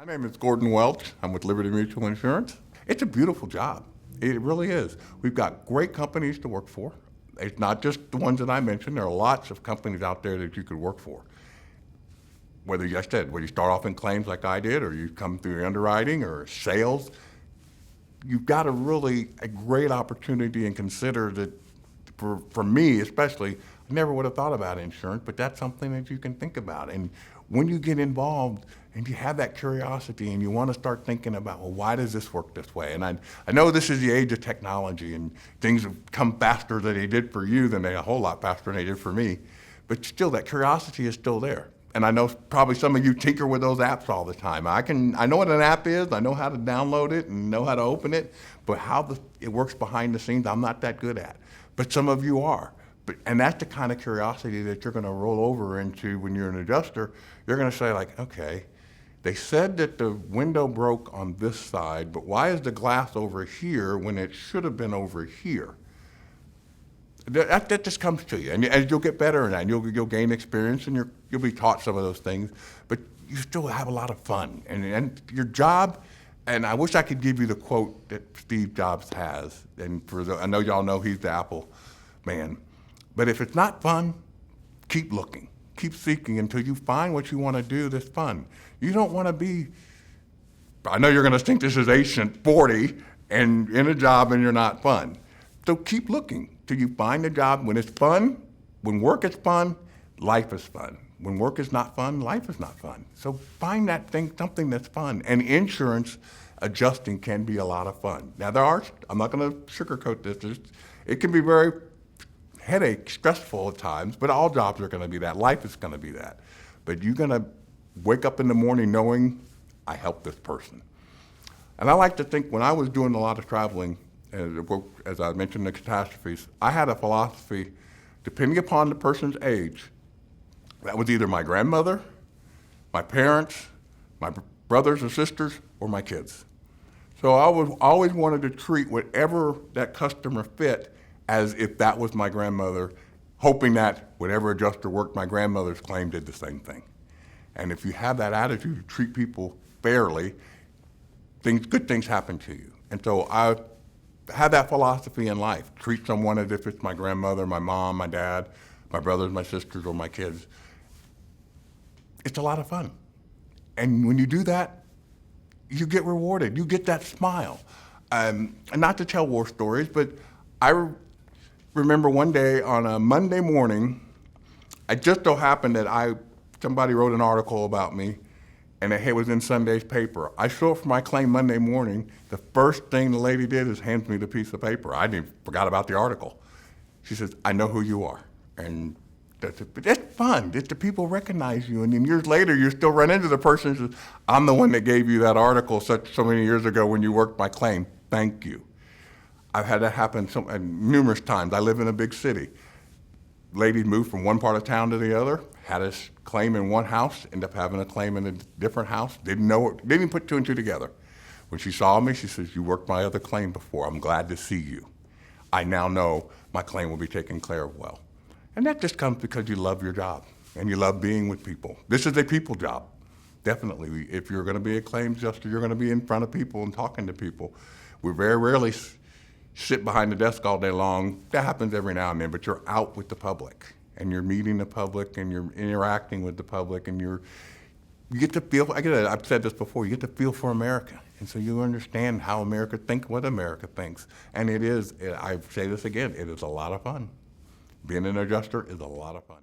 My name is Gordon Welch. I'm with Liberty Mutual Insurance. It's a beautiful job. It really is. We've got great companies to work for. It's not just the ones that I mentioned. There are lots of companies out there that you could work for. Whether you start off in claims like I did, or you come through underwriting or sales, you've got a great opportunity and consider that for me especially, I never would have thought about insurance, but that's something that you can think about. And when you get involved and you have that curiosity and you want to start thinking about, well, why does this work this way? And I know this is the age of technology and things have come faster than they did for you a whole lot faster than they did for me. But still, that curiosity is still there. And I know probably some of you tinker with those apps all the time. I know what an app is, I know how to download it and know how to open it, but how it works behind the scenes, I'm not that good at. But some of you are. And that's the kind of curiosity that you're gonna roll over into when you're an adjuster. You're gonna say like, okay, they said that the window broke on this side, but why is the glass over here when it should have been over here? That just comes to you, and you'll get better in that, and you'll gain experience, and you'll be taught some of those things, but you still have a lot of fun. And your job, and I wish I could give you the quote that Steve Jobs has, and I know y'all know he's the Apple man, but if it's not fun, keep looking, keep seeking until you find what you want to do that's fun. You don't want to be, I know you're going to think this is ancient 40 and in a job and you're not fun. So keep looking till you find a job. When it's fun, when work is fun, life is fun. When work is not fun, life is not fun. So find that thing, something that's fun. And insurance adjusting can be a lot of fun. Now I'm not going to sugarcoat this. It can be very headache, stressful at times, but all jobs are going to be that. Life is going to be that. But you're going to wake up in the morning knowing, I helped this person. And I like to think when I was doing a lot of traveling, as I mentioned the catastrophes, I had a philosophy, depending upon the person's age, that was either my grandmother, my parents, my brothers or sisters, or my kids. So I always wanted to treat whatever that customer fit as if that was my grandmother, hoping that whatever adjuster worked my grandmother's claim did the same thing. And if you have that attitude to treat people fairly, good things happen to you. And so I have that philosophy in life. Treat someone as if it's my grandmother, my mom, my dad, my brothers, my sisters, or my kids. It's a lot of fun. And when you do that, you get rewarded. You get that smile. And not to tell war stories, but I remember one day on a Monday morning, it just so happened that somebody wrote an article about me, and it was in Sunday's paper. I show up for my claim Monday morning. The first thing the lady did is hands me the piece of paper. I forgot about the article. She says, I know who you are. And that's fun. The people recognize you. And then years later, you still run into the person who says, I'm the one that gave you that article so many years ago when you worked my claim. Thank you. I've had that happen numerous times. I live in a big city. Ladies moved from one part of town to the other, had a claim in one house, ended up having a claim in a different house, didn't even put two and two together. When she saw me, she says, you worked my other claim before, I'm glad to see you. I now know my claim will be taken care of well. And that just comes because you love your job and you love being with people. This is a people job, definitely. If you're gonna be a claims adjuster, you're gonna be in front of people and talking to people. We very rarely sit behind the desk all day long. That happens every now and then, but you're out with the public and you're meeting the public and you're interacting with the public and you get to feel, I've said this before, you get to feel for America. And so you understand how America thinks, what America thinks. And I say this again, it is a lot of fun. Being an adjuster is a lot of fun.